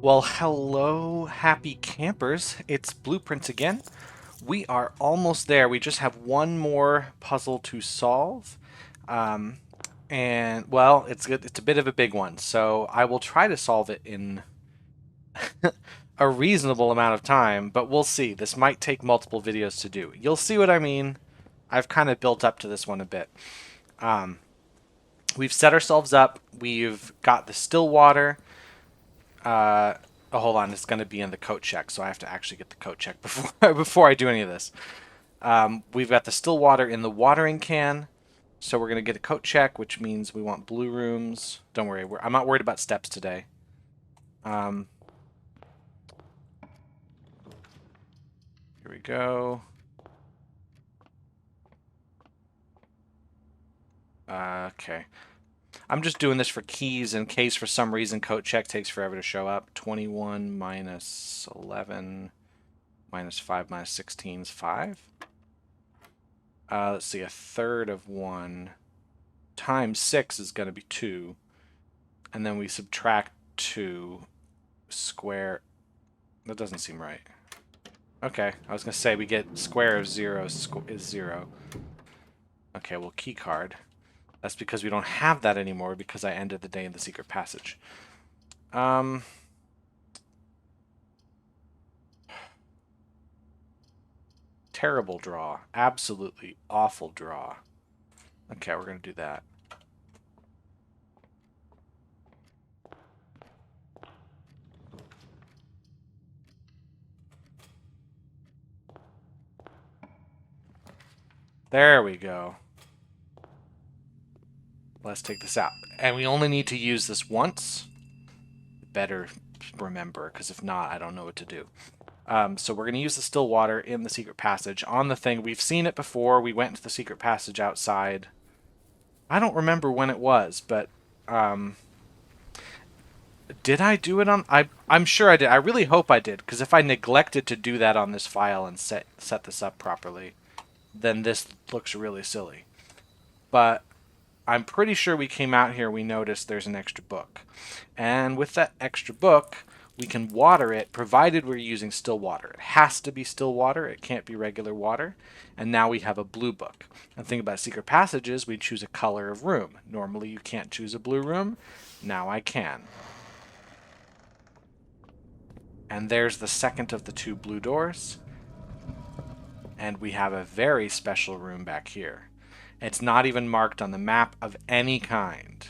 Well, hello, happy campers. It's Blueprints again. We are almost there. We just have one more puzzle to solve. Um, and, well, it's a bit of a big one, so I will try to solve it in a reasonable amount of time, but we'll see. This might take multiple videos to do. You'll see what I mean. I've kind of built up to this one a bit. Um, we've set ourselves up. We've got the still water. Uh, oh, hold on. It's going to be in the coat check, so I have to actually get the coat check before before I do any of this. We've got the still water in the watering can, so we're going to get a coat check, which means we want blue rooms. Don't worry, I'm not worried about steps today. Here we go. Okay. I'm just doing this for keys in case for some reason coat check takes forever to show up. 21 minus 11 minus 5 minus 16 is 5. Let's see, a third of 1 times 6 is going to be 2. And then we subtract 2 square. That doesn't seem right. Okay, I was going to say we get square of 0 is 0. Okay, well, key card. That's because we don't have that anymore because I ended the day in the secret passage. Terrible draw. Absolutely awful draw. Okay, we're going to do that. There we go. Let's take this out. And we only need to use this once. Better remember, because if not, I don't know what to do. So we're going to use the still water in the secret passage on the thing. We've seen it before. We went into the secret passage outside. I don't remember when it was, but did I do it on... I'm sure I did. I really hope I did, because if I neglected to do that on this file and set this up properly, then this looks really silly. But I'm pretty sure we came out here, we noticed there's an extra book. And with that extra book, we can water it, provided we're using still water. It has to be still water. It can't be regular water. And now we have a blue book. And the thing about secret passages, we choose a color of room. Normally you can't choose a blue room. Now I can. And there's the second of the 2 blue doors. And we have a very special room back here. It's not even marked on the map of any kind.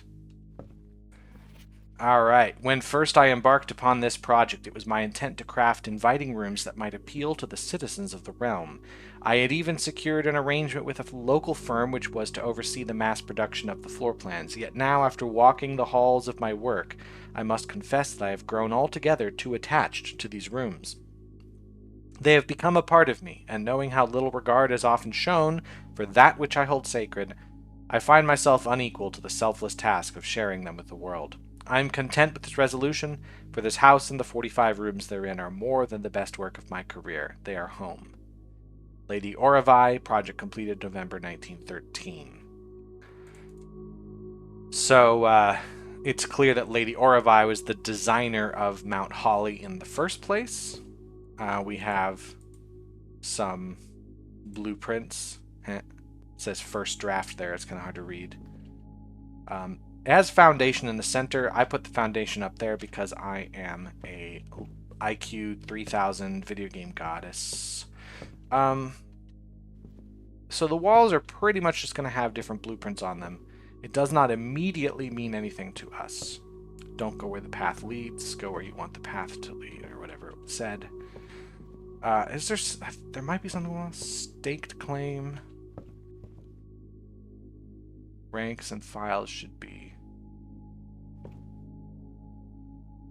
Alright, when first I embarked upon this project, it was my intent to craft inviting rooms that might appeal to the citizens of the realm. I had even secured an arrangement with a local firm which was to oversee the mass production of the floor plans, yet now, after walking the halls of my work, I must confess that I have grown altogether too attached to these rooms. They have become a part of me, and knowing how little regard is often shown for that which I hold sacred, I find myself unequal to the selfless task of sharing them with the world. I am content with this resolution, for this house and the 45 rooms therein are more than the best work of my career. They are home. Lady Oravai, project completed November 1913. So, it's clear that Lady Oravai was the designer of Mount Holly in the first place. We have some blueprints. It says first draft there. It's kind of hard to read. It has foundation in the center. I put the foundation up there because I am a IQ 3000 video game goddess. So the walls are pretty much just going to have different blueprints on them. It does not immediately mean anything to us. Don't go where the path leads. Go where you want the path to lead, or whatever it said. There might be something else. Staked claim. Ranks and files should be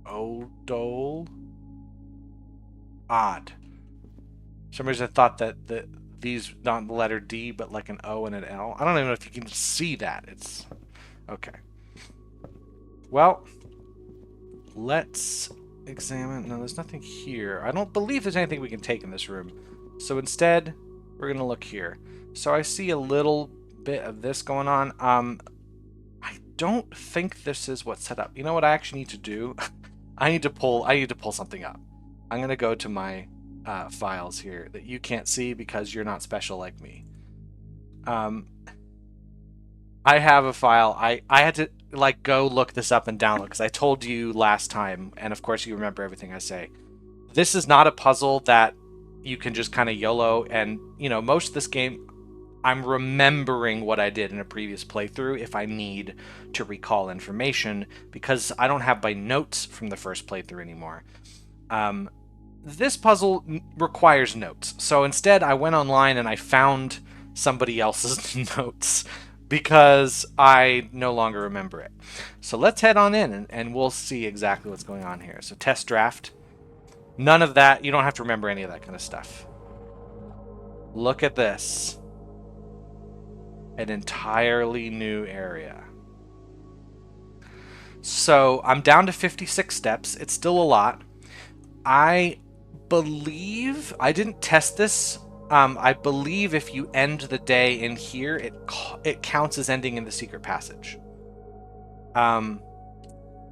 Odol. Odd. For some reason I thought that these not the letter D but like an O and an L. I don't even know if you can see that. It's okay. Well, let's examine. No, there's nothing here. I don't believe there's anything we can take in this room. So instead, we're gonna look here. So I see a little bit of this going on. I don't think this is what's set up. You know what I actually need to do? I need to pull something up. I'm going to go to my files here that you can't see because you're not special like me. I have a file. I had to like go look this up and download because I told you last time, and of course you remember everything I say. This is not a puzzle that you can just kind of YOLO, and you know, most of this game I'm remembering what I did in a previous playthrough if I need to recall information because I don't have my notes from the first playthrough anymore. This puzzle requires notes, so instead I went online and I found somebody else's notes because I no longer remember it. So let's head on in and we'll see exactly what's going on here. So test draft. None of that. You don't have to remember any of that kind of stuff. Look at this. An entirely new area. So I'm down to 56 steps. It's still a lot. I believe, I didn't test this. I believe if you end the day in here, it counts as ending in the secret passage. And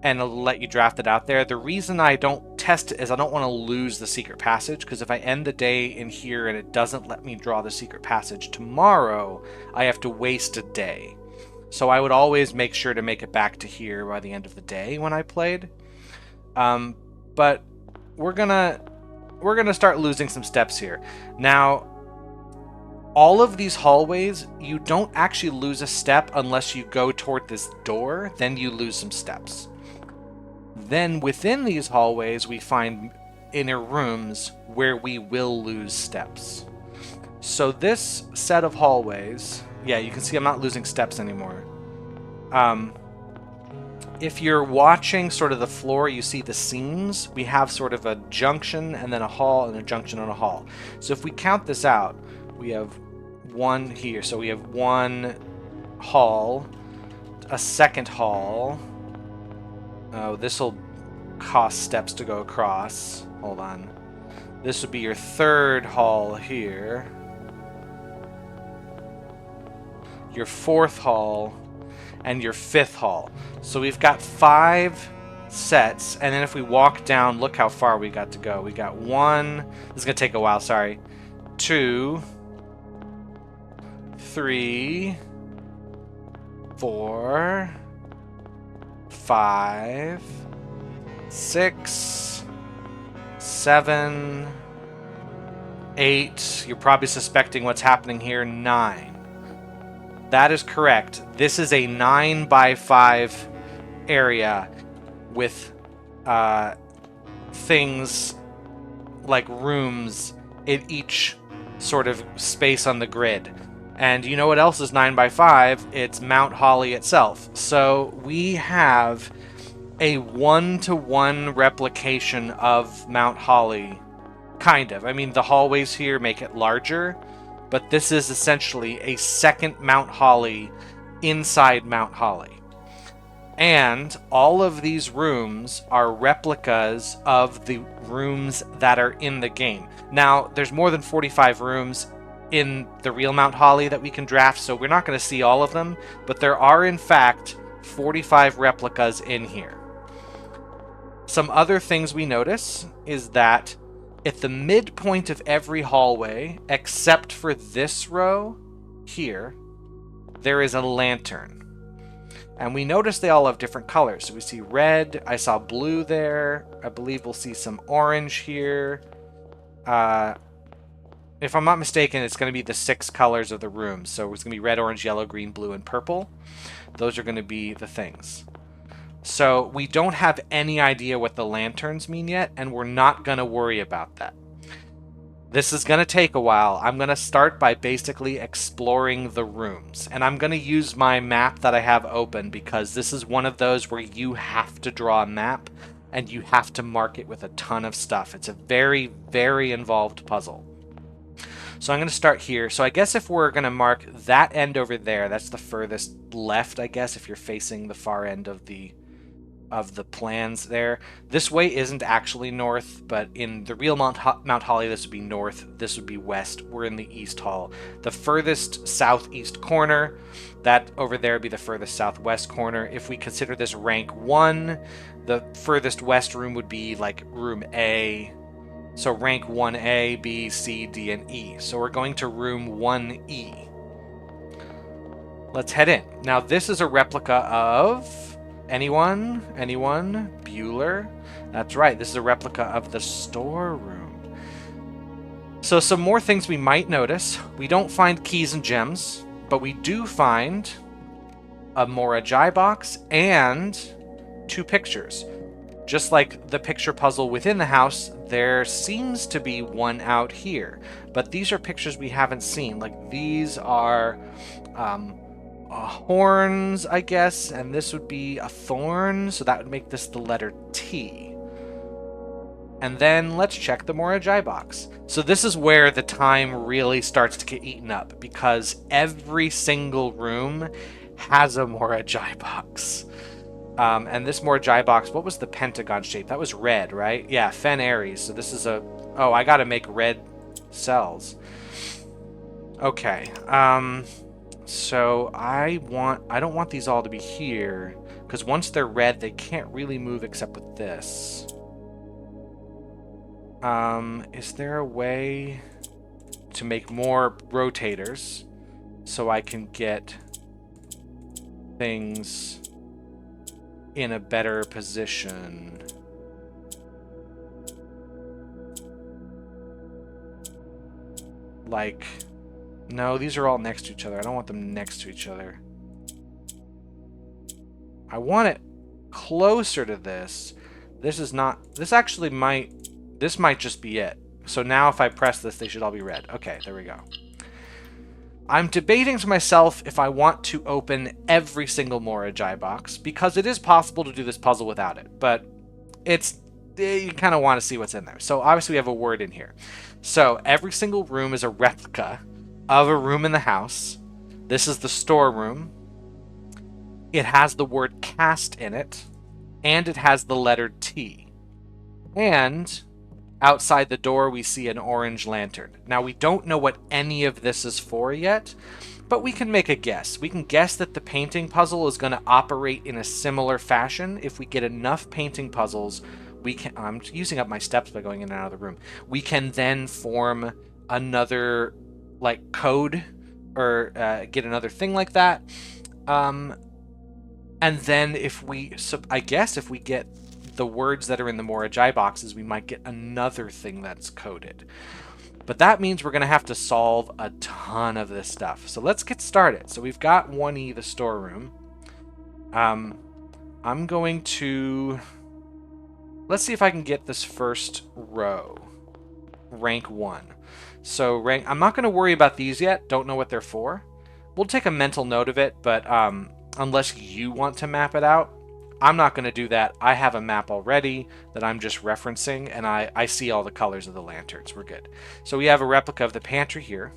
it'll let you draft it out there. The reason I don't test it is I don't want to lose the secret passage, because if I end the day in here and it doesn't let me draw the secret passage tomorrow, I have to waste a day. So I would always make sure to make it back to here by the end of the day when I played. But we're gonna start losing some steps here. Now, all of these hallways, you don't actually lose a step unless you go toward this door, then you lose some steps. Then within these hallways, we find inner rooms where we will lose steps. So this set of hallways, yeah, you can see I'm not losing steps anymore. If you're watching sort of the floor, you see the seams. We have sort of a junction and then a hall and a junction and a hall. So if we count this out, we have one here. So we have one hall, a second hall. Oh, this will cost steps to go across. Hold on. This would be your third hall here. Your fourth hall. And your fifth hall. So we've got 5 sets. And then if we walk down, look how far we got to go. We got 1. This is going to take a while, sorry. 2. 3. 4. 5, 6, 7, 8. You're probably suspecting what's happening here. 9. That is correct. This is a 9x5 area with things like rooms in each sort of space on the grid. And you know what else is 9x5? It's Mount Holly itself. So we have a 1-to-1 replication of Mount Holly, kind of. I mean, the hallways here make it larger, but this is essentially a second Mount Holly inside Mount Holly. And all of these rooms are replicas of the rooms that are in the game. Now, there's more than 45 rooms in the real Mount Holly that we can draft, so we're not going to see all of them, but there are in fact 45 replicas in here. Some other things we notice is that at the midpoint of every hallway, except for this row here, there is a lantern. And we notice they all have different colors. So we see red, I saw blue there, I believe we'll see some orange here. If I'm not mistaken, it's going to be the 6 colors of the room. So it's going to be red, orange, yellow, green, blue, and purple. Those are going to be the things. So we don't have any idea what the lanterns mean yet, and we're not going to worry about that. This is going to take a while. I'm going to start by basically exploring the rooms. And I'm going to use my map that I have open because this is one of those where you have to draw a map and you have to mark it with a ton of stuff. It's a very, very involved puzzle. So I'm going to start here. So I guess if we're going to mark that end over there, that's the furthest left, I guess, if you're facing the far end of the of the plans there. This way isn't actually north, but in the real Mount Holly, this would be north, this would be west. We're in the East Hall. The furthest southeast corner, that over there would be the furthest southwest corner. If we consider this rank 1, the furthest west room would be like room A. So rank 1A, B, C, D, and E. So we're going to room 1E. Let's head in. Now this is a replica of... Anyone? Anyone? Bueller? That's right, this is a replica of the storeroom. So some more things we might notice. We don't find keys and gems, but we do find a Morajai box and 2 pictures. Just like the picture puzzle within the house, there seems to be one out here. But these are pictures we haven't seen. Like these are... horns, I guess, and this would be a thorn, so that would make this the letter T. And then let's check the Morajai box. So this is where the time really starts to get eaten up, because every single room has a Morajai box. And this Morajai box, what was the pentagon shape? That was red, right? Yeah, Fen Aries. So this is a... Oh, I gotta make red cells. Okay, so I don't want these all to be here, because once they're red, they can't really move except with this. Is there a way to make more rotators so I can get things in a better position? Like... No, these are all next to each other. I don't want them next to each other. I want it closer to this. This is not... This actually might... This might just be it. So now if I press this, they should all be red. Okay, there we go. I'm debating to myself if I want to open every single Morajai box, because it is possible to do this puzzle without it, but it's... You kind of want to see what's in there. So obviously we have a word in here. So every single room is a replica of a room in the house. This is the storeroom. It has the word cast in it, and it has the letter T. And outside the door we see an orange lantern. Now we don't know what any of this is for yet, but we can make a guess. We can guess that the painting puzzle is going to operate in a similar fashion. If we get enough painting puzzles, we can... I'm using up my steps by going in and out of the room. We can then form another... like code or get another thing like that, and then if we I guess if we get the words that are in the Morajai boxes, we might get another thing that's coded. But that means we're gonna have to solve a ton of this stuff, so let's get started. So we've got 1E, the storeroom. I'm going to... Let's see if I can get this first row rank 1. So rank, I'm not going to worry about these yet. Don't know what they're for. We'll take a mental note of it, but unless you want to map it out, I'm not going to do that. I have a map already that I'm just referencing, and I see all the colors of the lanterns. We're good. So we have a replica of the pantry here.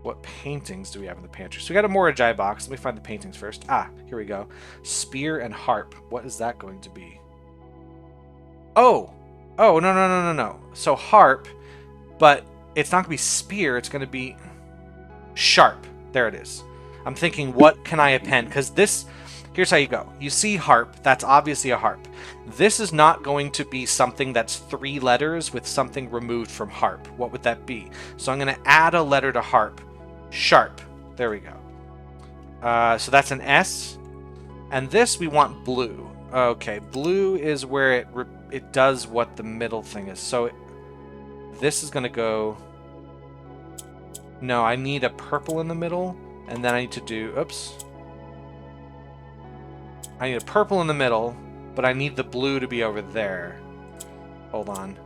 What paintings do we have in the pantry? So we got a Morajai box. Let me find the paintings first. Ah, here we go. Spear and harp. What is that going to be? Oh! Oh, no. So harp, but it's not going to be spear. It's going to be sharp. There it is. I'm thinking, what can I append? Because this, here's how you go. You see harp. That's obviously a harp. This is not going to be something that's 3 letters with something removed from harp. What would that be? So I'm going to add a letter to harp. Sharp. There we go. So that's an S. And this we want blue. Okay, blue is where it does what the middle thing is. So this is going to go... No, I need a purple in the middle, and then I need to do... Oops. I need a purple in the middle, but I need the blue to be over there. Hold on.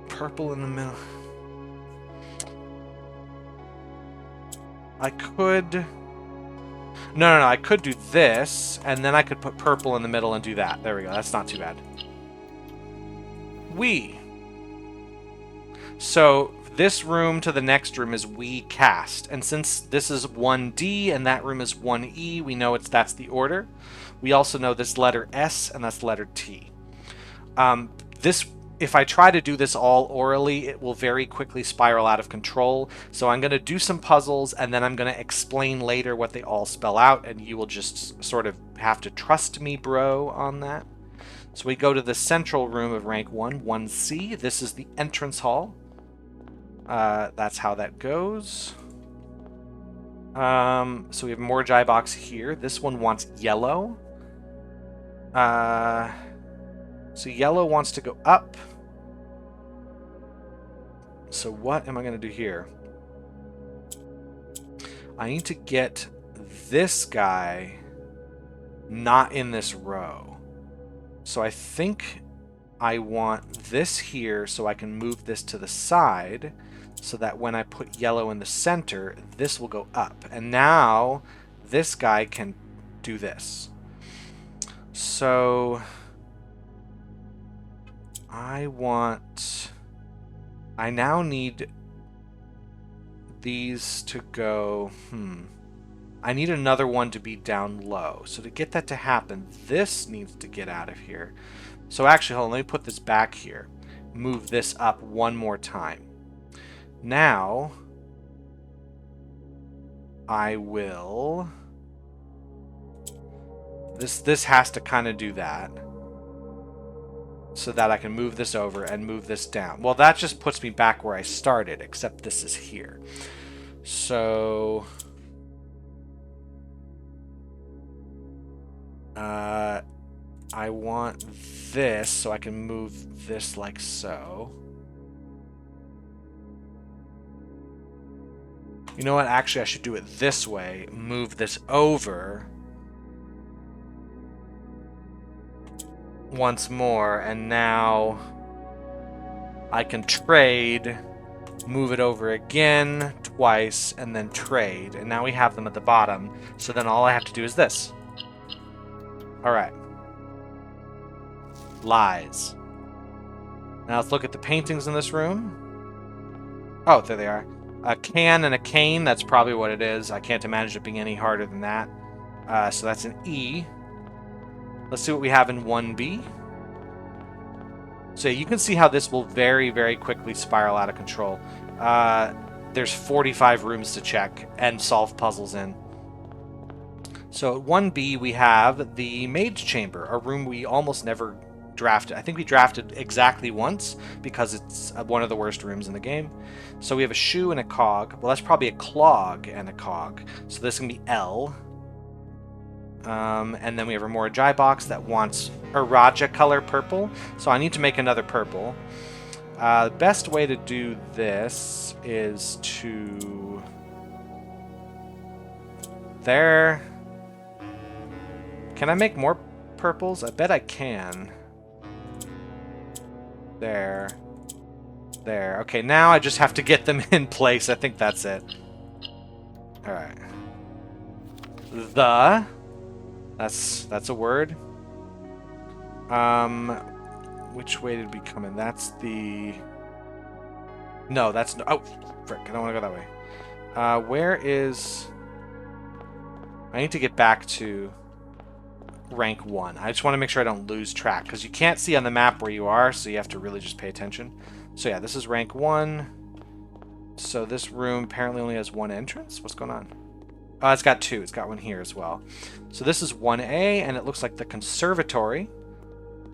Purple in the middle. I could... No, I could do this, and then I could put purple in the middle and do that. There we go. That's not too bad. So this room to the next room is we cast. And since this is 1D and that room is 1E, we know that's the order. We also know this letter S and that's letter T. If I try to do this all orally, it will very quickly spiral out of control. So I'm going to do some puzzles, and then I'm going to explain later what they all spell out, and you will just sort of have to trust me, bro, on that. So we go to the central room of rank 1, 1C. This is the entrance hall. That's how that goes. So we have more Jai box here. This one wants yellow. So yellow wants to go up. So what am I going to do here? I need to get this guy not in this row. So I think I want this here so I can move this to the side so that when I put yellow in the center, this will go up. And now this guy can do this. So I now need these to go, I need another one to be down low. So to get that to happen, this needs to get out of here. So actually, hold on, let me put this back here. Move this up one more time. Now, I will... This has to kind of do that. So that I can move this over and move this down. Well, that just puts me back where I started, except this is here. So... I want this so I can move this like so. You know what? Actually, I should do it this way. Move this over once more, and now I can trade, move it over again twice, and then trade. And now we have them at the bottom. So then all I have to do is this. Alright. Lies. Now let's look at the paintings in this room. Oh, there they are. A can and a cane, that's probably what it is. I can't imagine it being any harder than that. So that's an E. Let's see what we have in 1B. So you can see how this will very, very quickly spiral out of control. There's 45 rooms to check and solve puzzles in. So at 1B we have the Mage Chamber, a room we almost never drafted. I think we drafted exactly once because it's one of the worst rooms in the game. So we have a shoe and a cog. Well, that's probably a clog and a cog. So this can be L. And then we have a more Jai box that wants Araja color purple. So I need to make another purple. The best way to do this is to... There. Can I make more purples? I bet I can. There. There. Okay, now I just have to get them in place. I think that's it. Alright. The. That's a word. Which way did we come in? That's the... No, that's... No. Oh, frick. I don't want to go that way. Where is... I need to get back to rank 1. I just want to make sure I don't lose track, because you can't see on the map where you are, so you have to really just pay attention. So yeah, this is rank 1. So this room apparently only has one entrance? What's going on? Oh, it's got 2. It's got one here as well. So this is 1A, and it looks like the conservatory.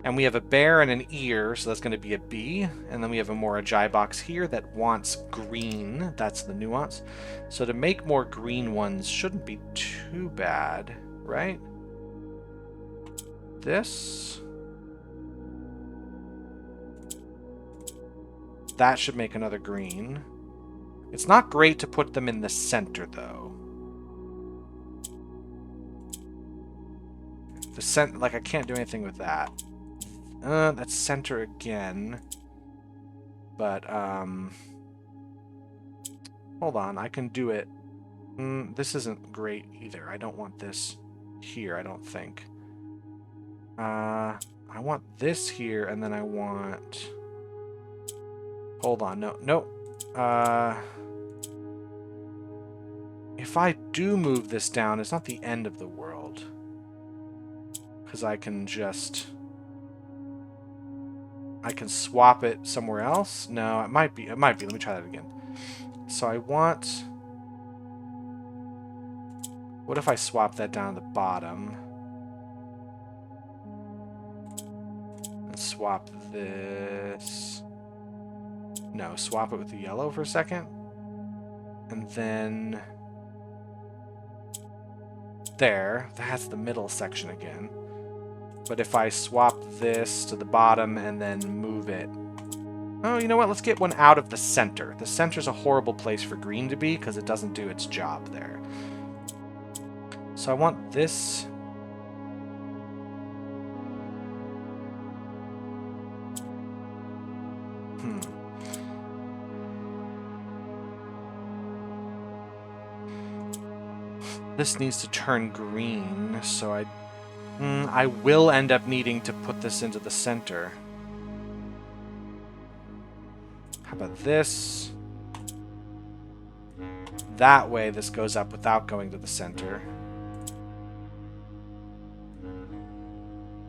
And we have a bear and an ear, so that's going to be a B. And then we have a more Jai box here that wants green. That's the nuance. So to make more green ones shouldn't be too bad, right? This. That should make another green. It's not great to put them in the center, though. The center, like, I can't do anything with that. That's center again. But, hold on, I can do it. This isn't great either. I don't want this here, I don't think. I want this here, and then I want... Hold on, no. If I do move this down, it's not the end of the world. Because I can just... I can swap it somewhere else? No, it might be. It might be. Let me try that again. So I want... What if I swap that down to the bottom? And swap this... No, swap it with the yellow for a second. And then... There. That's the middle section again. But if I swap this to the bottom and then move it... Oh, you know what? Let's get one out of the center. The center's a horrible place for green to be because it doesn't do its job there. So I want this... This needs to turn green, so I will end up needing to put this into the center. How about this? That way this goes up without going to the center.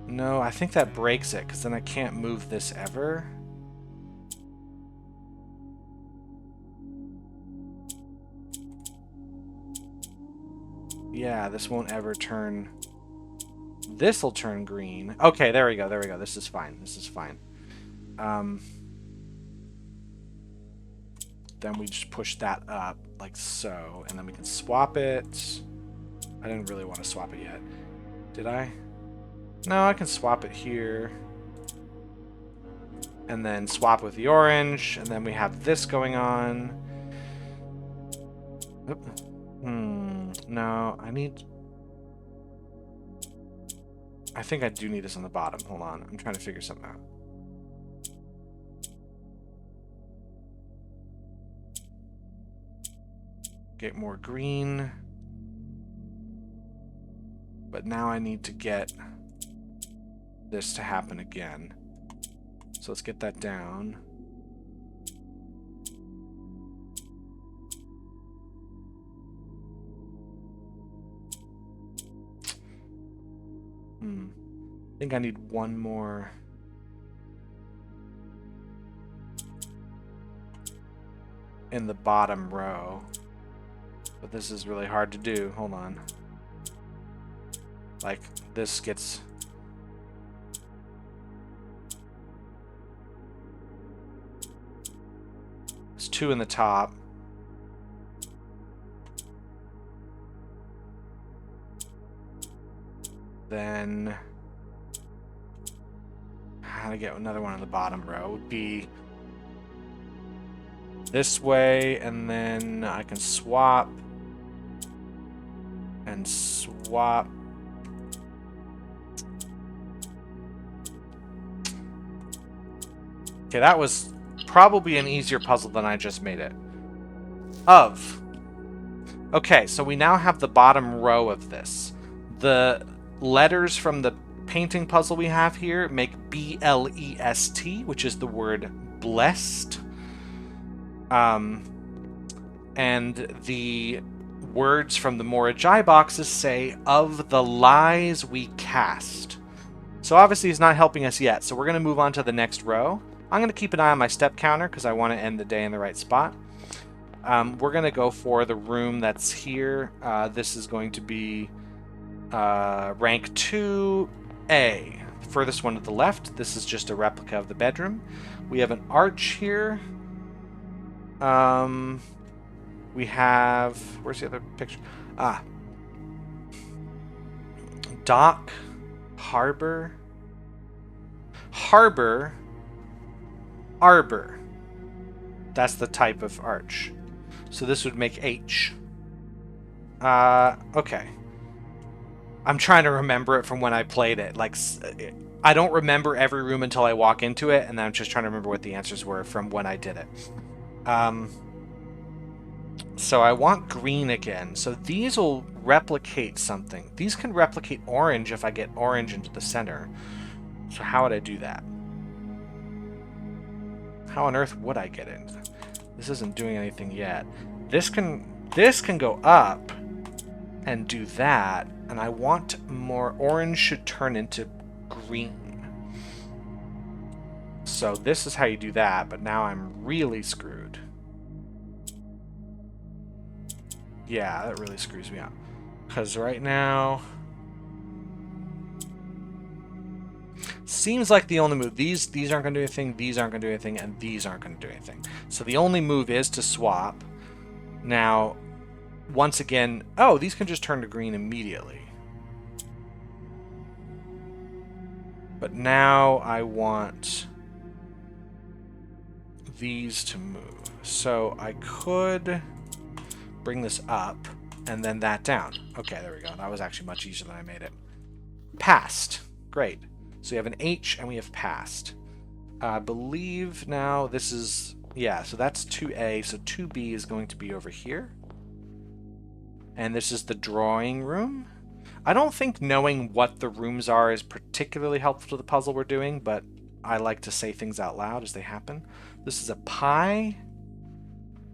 No, I think that breaks it, because then I can't move this ever. Yeah, this won't ever turn... This'll turn green. Okay, there we go, there we go. This is fine, this is fine. Then we just push that up, like so, and then we can swap it. I didn't really want to swap it yet. Did I? No, I can swap it here. And then swap with the orange, and then we have this going on. Oop. No, I need... I think I do need this on the bottom. Hold on, I'm trying to figure something out. Get more green. But now I need to get this to happen again. So let's get that down. I think I need one more. In the bottom row. But this is really hard to do. Hold on. Like, this gets... It's 2 in the top. Then... How to get another one on the bottom row would be... This way, and then I can swap... And swap... Okay, that was probably an easier puzzle than I just made it. Okay, so we now have the bottom row of this. The letters from the painting puzzle we have here make B-L-E-S-T, which is the word blessed. And the words from the Morajai boxes say, of the lies we cast. So obviously he's not helping us yet, so we're going to move on to the next row. I'm going to keep an eye on my step counter because I want to end the day in the right spot. We're going to go for the room that's here. This is going to be rank 2A. The furthest one to the left. This is just a replica of the bedroom. We have an arch here. We have... Where's the other picture? Dock. Harbor. Harbor. Arbor. That's the type of arch. So this would make H. Okay. I'm trying to remember it from when I played it. Like, I don't remember every room until I walk into it, and then I'm just trying to remember what the answers were from when I did it. So I want green again. So these will replicate something. These can replicate orange if I get orange into the center. So how would I do that? How on earth would I get in? This isn't doing anything yet. This can go up and do that, and I want more. Orange should turn into green. So this is how you do that, but now I'm really screwed. Yeah, that really screws me up. Because right now... Seems like the only move. These aren't going to do anything, these aren't going to do anything, and these aren't going to do anything. So the only move is to swap. Now, once again... Oh, these can just turn to green immediately. But now I want these to move. So I could bring this up and then that down. Okay, there we go. That was actually much easier than I made it. Passed. Great. So we have an H and we have passed. I believe now this is... Yeah, so that's 2A. So 2B is going to be over here. And this is the drawing room. I don't think knowing what the rooms are is particularly helpful to the puzzle we're doing, but I like to say things out loud as they happen. This is a pie,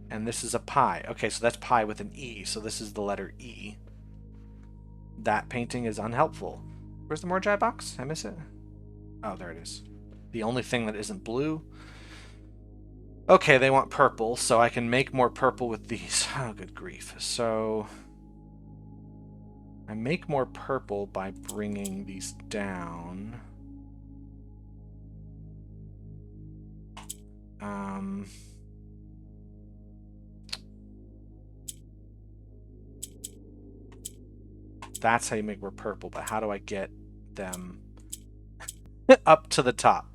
and this is a pie. Okay, so that's pie with an E, so this is the letter E. That painting is unhelpful. Where's the Morjai box? Did I miss it? Oh, there it is. The only thing that isn't blue. Okay, they want purple, so I can make more purple with these. Oh, good grief. So... I make more purple by bringing these down. That's how you make more purple, but how do I get them up to the top?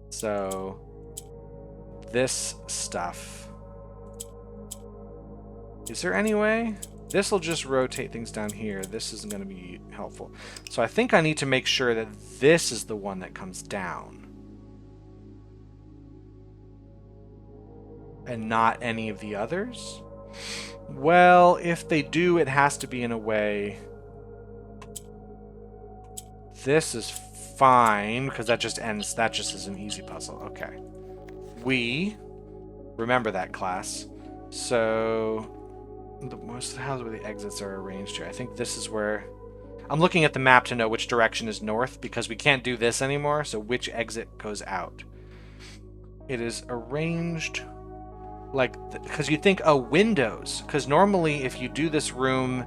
So this stuff. Is there any way? This will just rotate things down here. This isn't going to be helpful. So I think I need to make sure that this is the one that comes down. And not any of the others? Well, if they do, it has to be in a way... This is fine, because that just ends... That just is an easy puzzle. Okay. We... Remember that, class. So... Most of the houses where the exits are arranged here. I think this is where... I'm looking at the map to know which direction is north, because we can't do this anymore, so which exit goes out. It is arranged like... Because you think, oh, windows. Because normally, if you do this room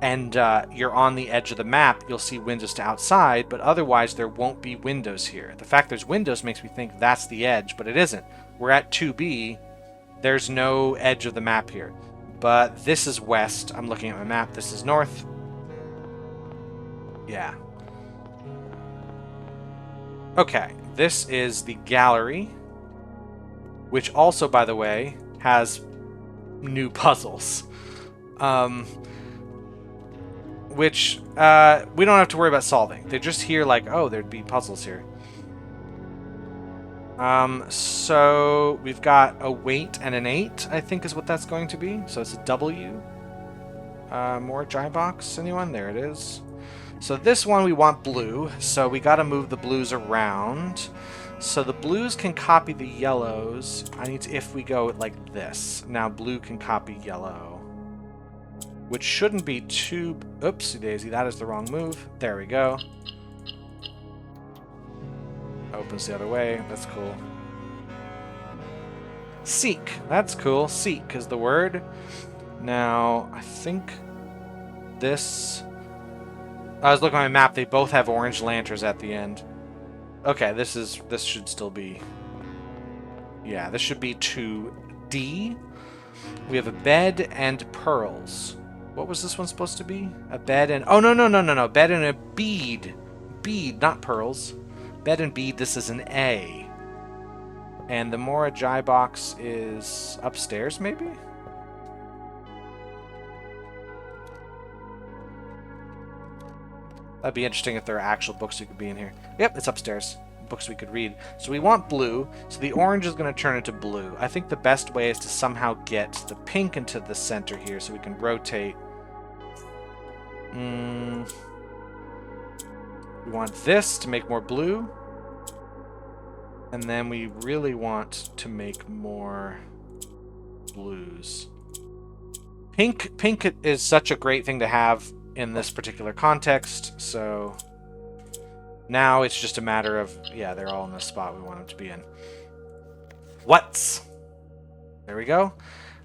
and you're on the edge of the map, you'll see windows to outside, but otherwise there won't be windows here. The fact there's windows makes me think that's the edge, but it isn't. We're at 2B. There's no edge of the map here. But this is west. I'm looking at my map. This is north. Yeah. Okay. This is the gallery. Which also, by the way, has new puzzles. Which we don't have to worry about solving. They're just here like, oh, there'd be puzzles here. So we've got a weight and an 8, I think is what that's going to be. So it's a W. More Jai box, anyone? There it is. So this one we want blue, so we gotta move the blues around. So the blues can copy the yellows. I need to, if we go like this. Now blue can copy yellow. Which shouldn't be too... Oopsie daisy, that is the wrong move. There we go. Opens the other way. That's cool. Seek. That's cool. Seek is the word. Now, I think this... I was looking at my map. They both have orange lanterns at the end. Okay, this should still be... Yeah, this should be 2D. We have a bed and pearls. What was this one supposed to be? A bed and... Oh, no. Bed and a bead. Bead, not pearls. Bed and bead, this is an A. And the Mora Jai box is upstairs, maybe? That'd be interesting if there are actual books we could be in here. Yep, it's upstairs. Books we could read. So we want blue, so the orange is going to turn into blue. I think the best way is to somehow get the pink into the center here so we can rotate. We want this to make more blue. And then we really want to make more blues. Pink is such a great thing to have in this particular context, so now it's just a matter of, yeah, they're all in the spot we want them to be in. What's? There we go.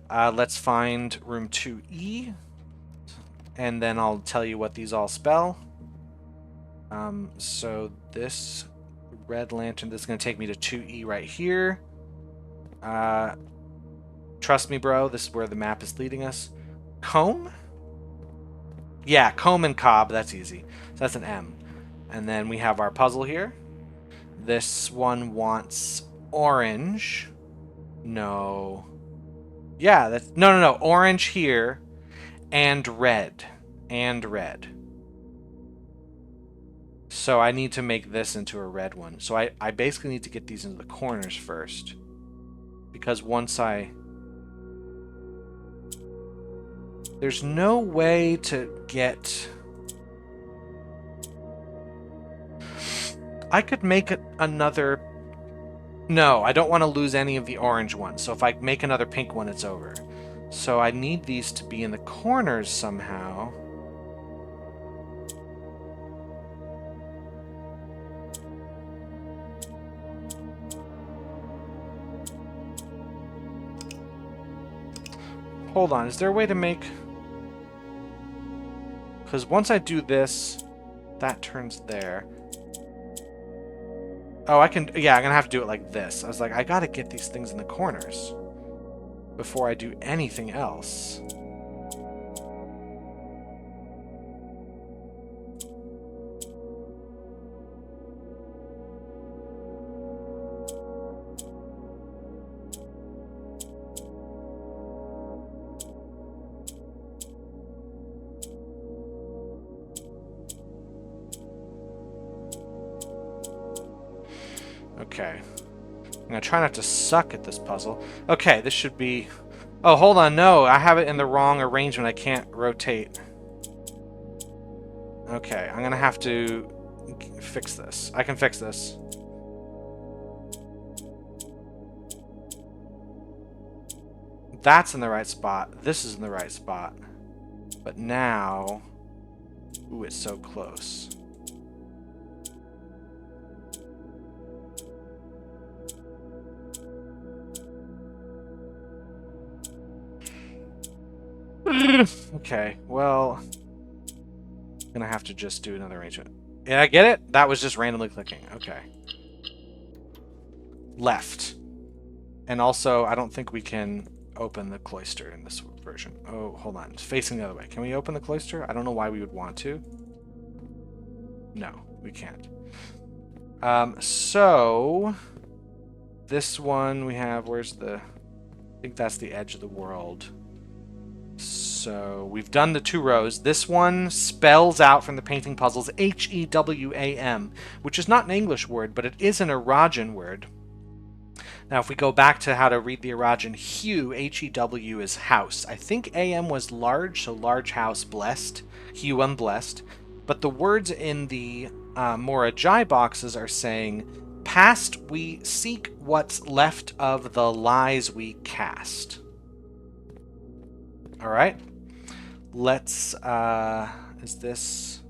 Let's find room 2E, and then I'll tell you what these all spell. So this red lantern, this is going to take me to 2E right here. Trust me, bro, this is where the map is leading us. Comb? Yeah, comb and cob, that's easy. So that's an M. And then we have our puzzle here. This one wants orange. No. Yeah, that's... No. Orange here. And red. And red. So I need to make this into a red one. So I basically need to get these into the corners first. Because once I... There's no way to get... I could make another... No, I don't want to lose any of the orange ones. So if I make another pink one, it's over. So I need these to be in the corners somehow. Hold on, is there a way to make... Because once I do this, that turns there. Oh, I can... Yeah, I'm going to have to do it like this. I was like, I got to get these things in the corners before I do anything else. Okay. I'm going to try not to suck at this puzzle. Okay, this should be... Oh, hold on. No, I have it in the wrong arrangement. I can't rotate. Okay, I'm going to have to fix this. I can fix this. That's in the right spot. This is in the right spot. But now... Ooh, it's so close. Okay, well, I'm gonna have to just do another arrangement. Yeah, I get it? That was just randomly clicking. Okay. Left. And also, I don't think we can open the cloister in this version. Oh, hold on. It's facing the other way. Can we open the cloister? I don't know why we would want to. No, we can't. So, this one we have, where's the... I think that's the edge of the world. So we've done the 2 rows. This one spells out from the painting puzzles H-E-W-A-M, which is not an English word, but it is an Erogen word. Now, if we go back to how to read the Erogen hue, H-E-W is house. I think A-M was large, so large house, blessed, hue unblessed. But the words in the Morajai boxes are saying, past we seek what's left of the lies we cast. All right. Let's, is this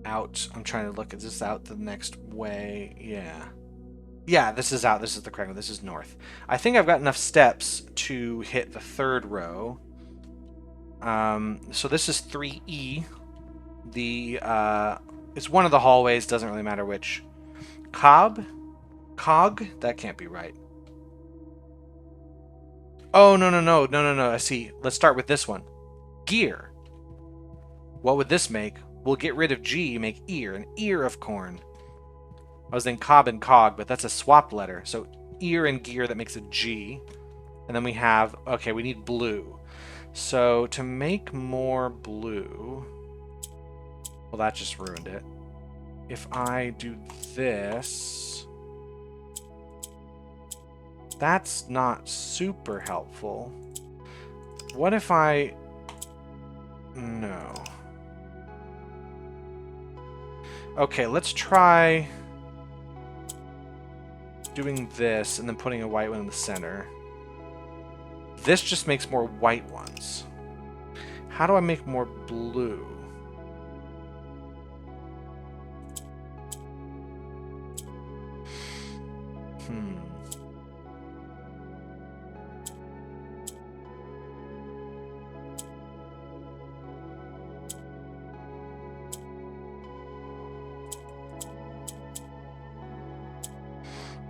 out? I'm trying to look. Is this out the next way? Yeah. Yeah, this is out. This is the correct one. This is north. I think I've got enough steps to hit the 3rd row. So this is 3E. It's one of the hallways. Doesn't really matter which. Cog? That can't be right. Oh, no. I see. Let's start with this one. Gear. What would this make? We'll get rid of G, make ear, an ear of corn. I was thinking cob and cog, but that's a swap letter. So ear and gear, that makes a G. And then we have, okay, we need blue. So to make more blue, well, that just ruined it. If I do this, that's not super helpful. What if I... No. Okay, let's try doing this and then putting a white one in the center. this just makes more white ones. How do I make more blue?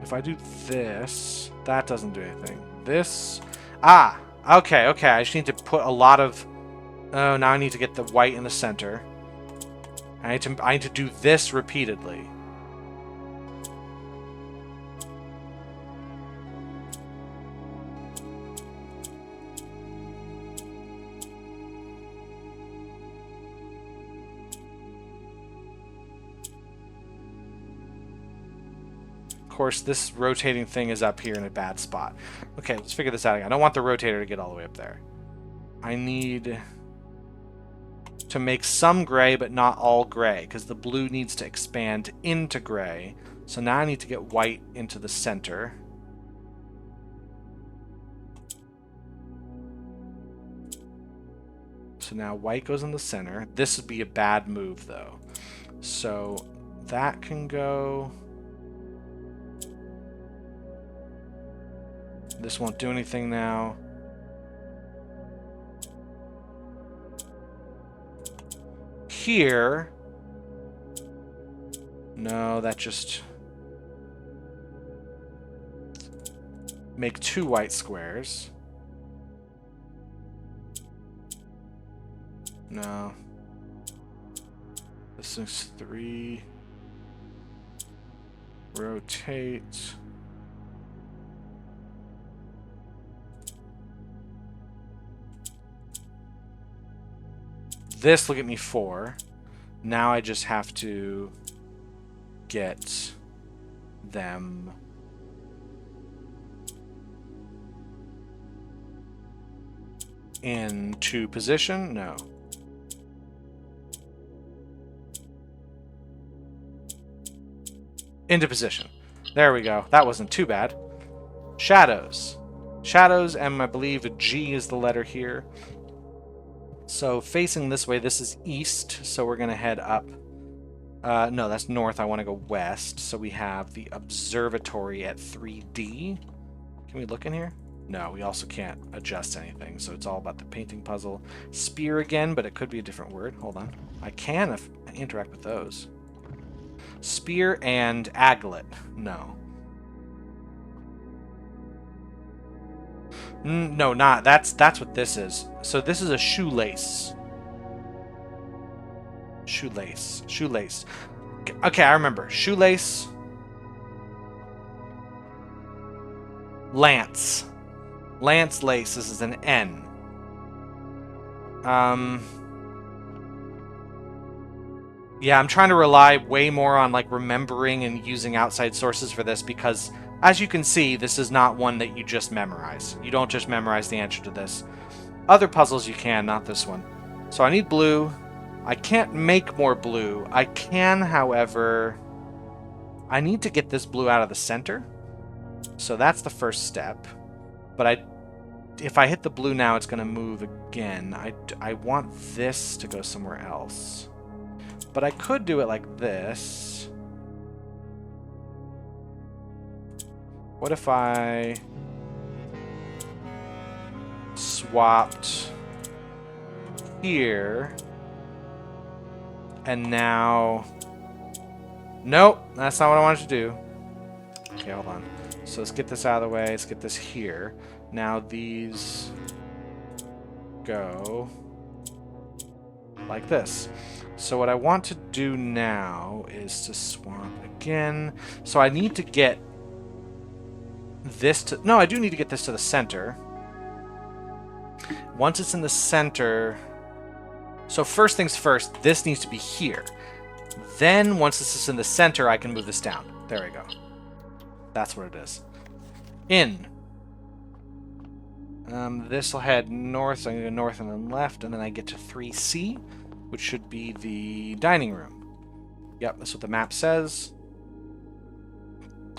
If I do this, that doesn't do anything. This... Ah! Okay, okay. I just need to put a lot of... Oh, now I need to get the white in the center. I need to do this repeatedly. Of course, this rotating thing is up here in a bad spot. Okay, let's figure this out again. I don't want the rotator to get all the way up there. I need to make some gray, but not all gray, because the blue needs to expand into gray. So now I need to get white into the center. So now white goes in the center. This would be a bad move, though. So that can go... This won't do anything now. Here... No, that just... Make 2 white squares. No. This is 3. Rotate. This will get me 4. Now I just have to get them into position. No. Into position. There we go. That wasn't too bad. Shadows. Shadows, and I believe a G is the letter here. So facing this way, this is east, so we're going to head up. No, that's north. I want to go west. So we have the observatory at 3D. Can we look in here? No, we also can't adjust anything, so it's all about the painting puzzle. Spear again, but it could be a different word. Hold on. I can interact with those. Spear and aglet. No. No, not. That's what this is. So this is a shoelace. Shoelace. Shoelace. Okay, I remember. Shoelace. Lance. Lance lace. This is an N. Yeah, I'm trying to rely way more on like remembering and using outside sources for this because, as you can see, this is not one that you just memorize. You don't just memorize the answer to this. Other puzzles you can, not this one. So I need blue. I can't make more blue. I can, however... I need to get this blue out of the center. So that's the first step. But if I hit the blue now, it's going to move again. I want this to go somewhere else. But I could do it like this. What if I swapped here and now... Nope, that's not what I wanted to do. Okay, hold on. So let's get this out of the way. Let's get this here. Now these go like this. So what I want to do now is to swap again. So I need to get this to... No, I do need to get this to the center. Once it's in the center... So first things first, this needs to be here. Then, once this is in the center, I can move this down. There we go. That's what it is. In. This will head north, so I'm going to go north and then left, and then I get to 3C, which should be the dining room. Yep, that's what the map says.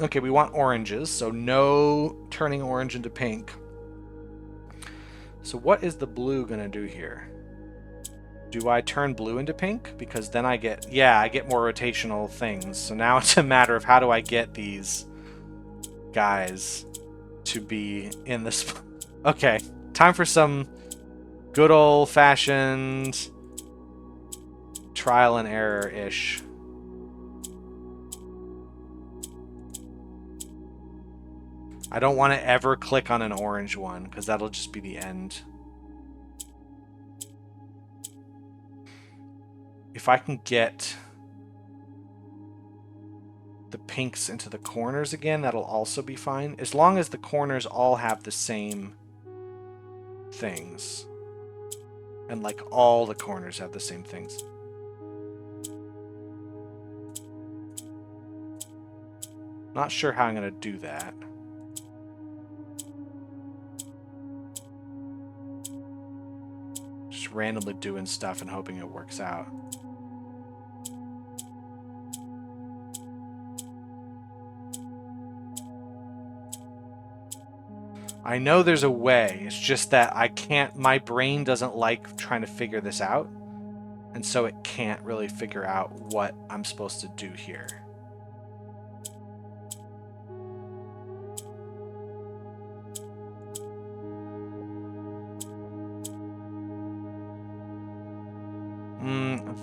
Okay, we want oranges, so no turning orange into pink. So what is the blue gonna do here? Do I turn blue into pink? Because then I get, yeah, I get more rotational things. So now it's a matter of how do I get these guys to be in this. Okay, time for some good old-fashioned trial and error-ish. I don't want to ever click on an orange one, because that'll just be the end. If I can get the pinks into the corners again, that'll also be fine. As long as the corners all have the same things. And like all the corners have the same things. Not sure how I'm going to do that. Just randomly doing stuff and hoping it works out. I know there's a way, it's just that I can't, my brain doesn't like trying to figure this out, and so it can't really figure out what I'm supposed to do here.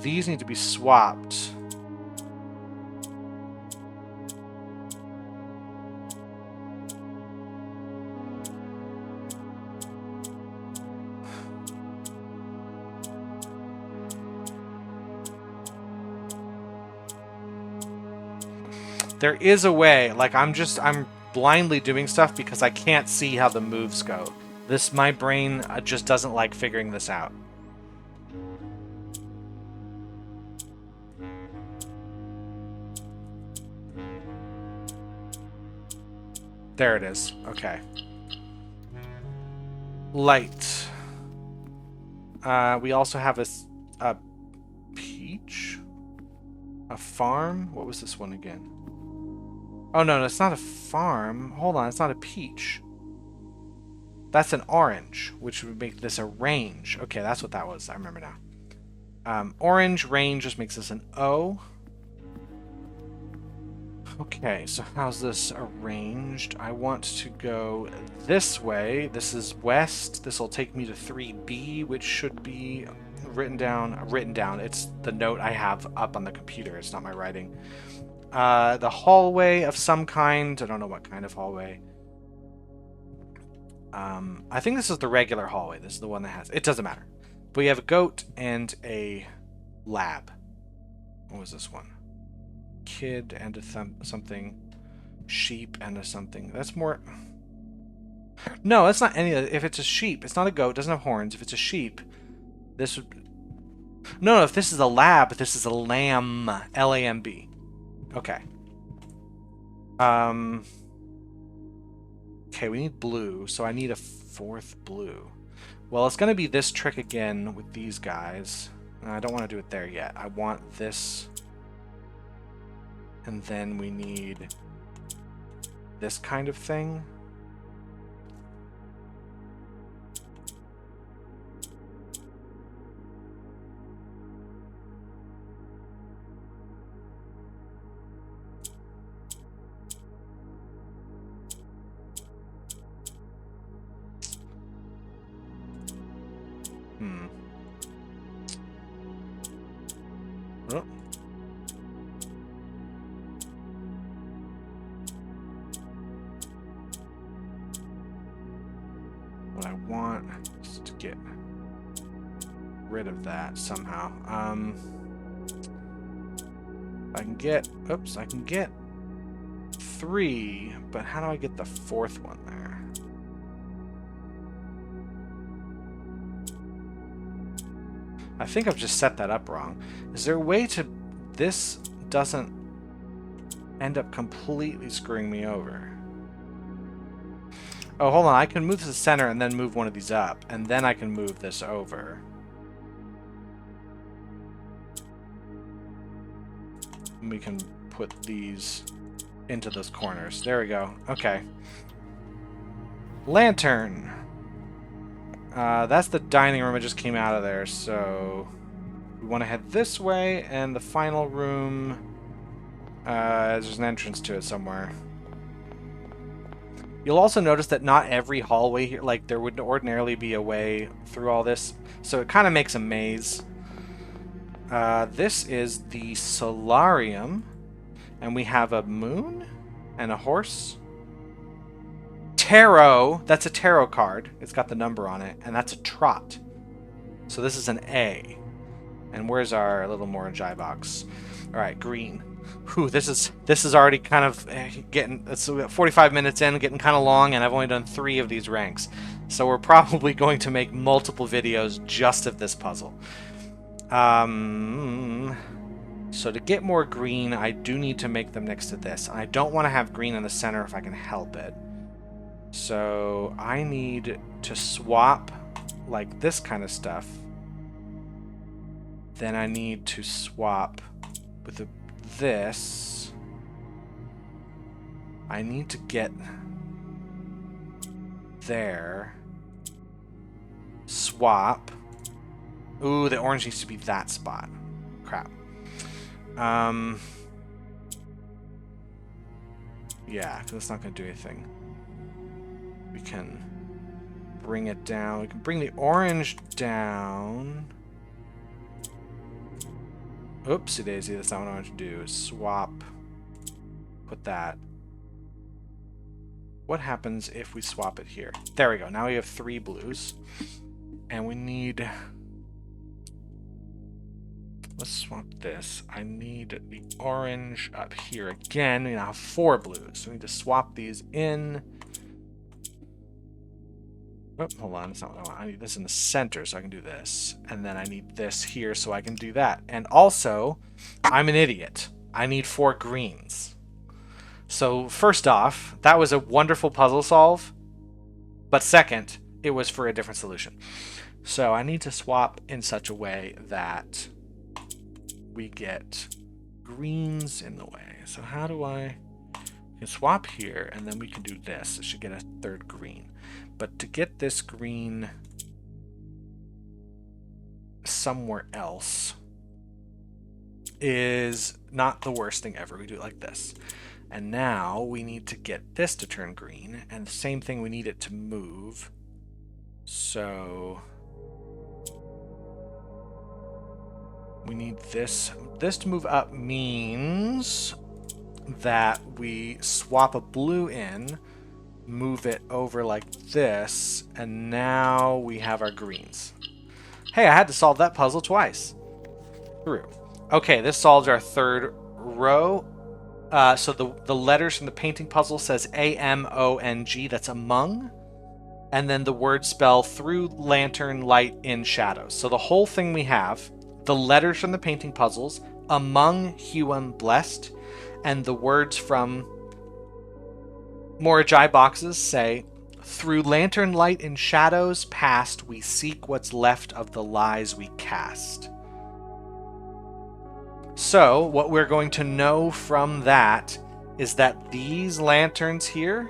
These need to be swapped. There is a way, like I'm blindly doing stuff because I can't see how the moves go. My brain just doesn't like figuring this out. There it is. Okay. Light. We also have a peach? A farm? What was this one again? Oh, no, it's not a farm. Hold on, it's not a peach. That's an orange, which would make this a range. Okay, that's what that was. I remember now. Orange range just makes this an O. Okay, so how's this arranged? I want to go this way. This is west. This will take me to 3B, which should be written down. It's the note I have up on the computer. It's not my writing. The hallway of some kind. I don't know what kind of hallway. I think this is the regular hallway. This is the one that has... It doesn't matter. But we have a goat and a lab. What was this one? Kid and a something. Sheep and a something. That's more... No, that's not any of it. If it's a sheep, it's not a goat. It doesn't have horns. If it's a sheep, this would... No, if this is a lab, this is a lamb. L-A-M-B. Okay. Okay, we need blue, so I need a fourth blue. Well, it's going to be this trick again with these guys. I don't want to do it there yet. I want this. And then we need this kind of thing. Oh. What I want is to get rid of that somehow. I can get, oops, I can get 3, but how do I get the 4th one there? I think I've just set that up wrong. Is there a way to... This doesn't end up completely screwing me over. Oh, hold on. I can move to the center and then move one of these up. And then I can move this over. And we can put these into those corners. There we go. Okay. Lantern. That's the dining room. I just came out of there, so we want to head this way, and the final room, there's an entrance to it somewhere. You'll also notice that not every hallway here, like there would ordinarily be a way through all this, so it kind of makes a maze. This is the solarium, and we have a moon and a horse. Tarot, that's a tarot card. It's got the number on it, and that's a trot. So this is an A. And where's our little more eye box? All right, green. Whew, this is already kind of getting. It's 45 minutes in, getting kind of long, and I've only done 3 of these ranks. So we're probably going to make multiple videos just of this puzzle. So to get more green, I do need to make them next to this. And I don't want to have green in the center if I can help it. So I need to swap like this kind of stuff. Then I need to swap with this. I need to get there. Swap. Ooh, the orange needs to be that spot. Crap. Yeah, because it's not going to do anything. We can bring it down. We can bring the orange down. Oopsie daisy, that's not what I want to do. Swap. Put that. What happens if we swap it here? There we go. Now we have 3 blues. And we need... Let's swap this. I need the orange up here again. We now have 4 blues. So we need to swap these in. Oh, hold on. That's not what I want. I need this in the center so I can do this. And then I need this here so I can do that. And also, I'm an idiot. I need 4 greens. So first off, that was a wonderful puzzle solve. But second, it was for a different solution. So I need to swap in such a way that we get greens in the way. So how do I... We can swap here, and then we can do this. It should get a 3rd green. But to get this green somewhere else is not the worst thing ever. We do it like this. And now we need to get this to turn green. And the same thing, we need it to move. So we need this. This to move up means that we swap a blue in, move it over like this, and now we have our greens. Hey, I had to solve that puzzle twice. Through. Okay, this solves our 3rd row. So the letters from the painting puzzle says A-M-O-N-G, that's among. And then the word spell through lantern, light, in shadows. So the whole thing we have, the letters from the painting puzzles, among, Huon, blessed, and the words from Morajai boxes say, through lantern, light, in shadows past, we seek what's left of the lies we cast. So, what we're going to know from that is that these lanterns here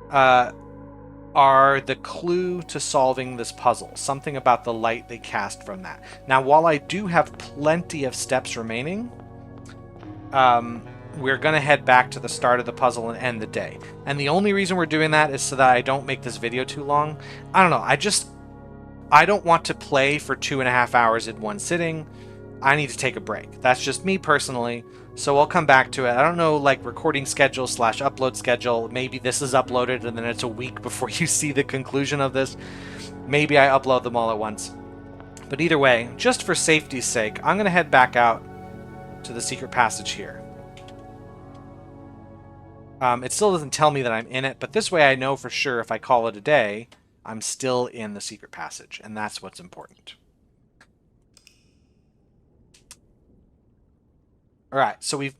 are the clue to solving this puzzle. Something about the light they cast from that. Now, while I do have plenty of steps remaining, we're going to head back to the start of the puzzle and end the day. And the only reason we're doing that is so that I don't make this video too long. I don't know. I don't want to play for 2.5 hours in one sitting. I need to take a break. That's just me personally. So I'll come back to it. I don't know, like recording schedule / upload schedule. Maybe this is uploaded and then it's a week before you see the conclusion of this. Maybe I upload them all at once. But either way, just for safety's sake, I'm going to head back out to the secret passage here. It still doesn't tell me that I'm in it, but this way I know for sure if I call it a day, I'm still in the secret passage, and that's what's important. Alright, so we've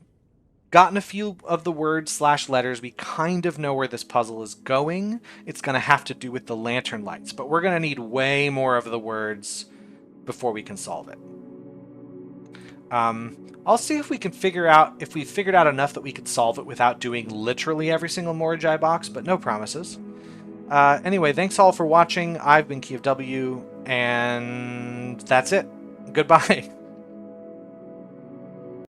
gotten a few of the words / letters. We kind of know where this puzzle is going. It's going to have to do with the lantern lights, but we're going to need way more of the words before we can solve it. I'll see if we can figure out, if we've figured out enough that we could solve it without doing literally every single Morajai box, but no promises. Anyway, thanks all for watching. I've been Kiev W, and that's it. Goodbye.